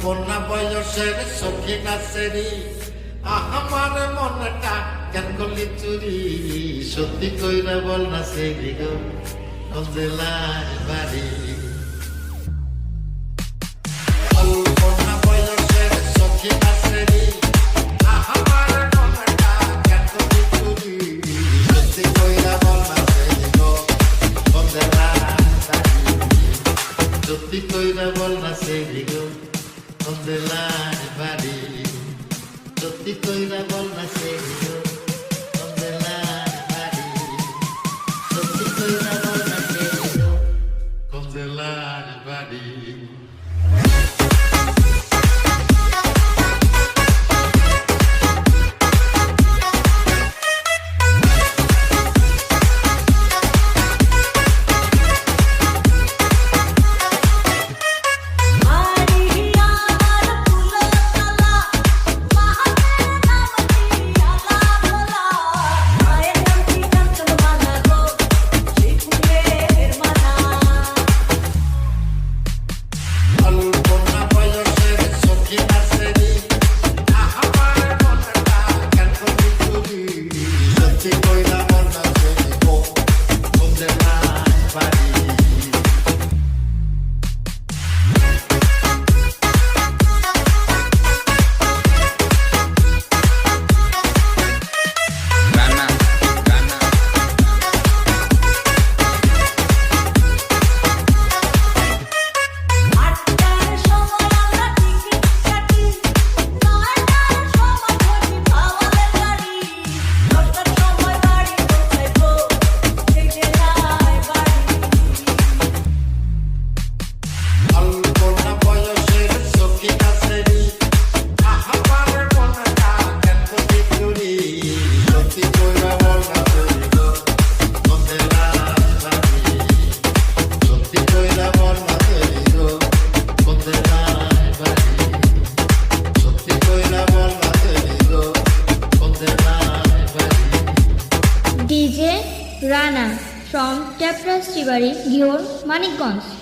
কন্যা বয়সের সখী নাচেরি আমার মনটা কেন করলি চুরি সত্যি কইরা বল না সেরি গো কোন জেলায় বাড়ি কন্যা বয়সের সখী নাচেরি আমার মনটা কেন করলি চুরি সত্যি কইরা বল না সেরি গো কোন জেলায় বাড়ি সত্যি কইরা বল না সেরি গো কোন জেলায় বাড়ি সত্যি কইরা বল না সেরি গো কোন জেলায় বাড়ি সত্যি কইরা বল না সেরি গো কোন জেলায় বাড়ি DJ Rana from Tapras Tiwari, Ghior, Manikganj.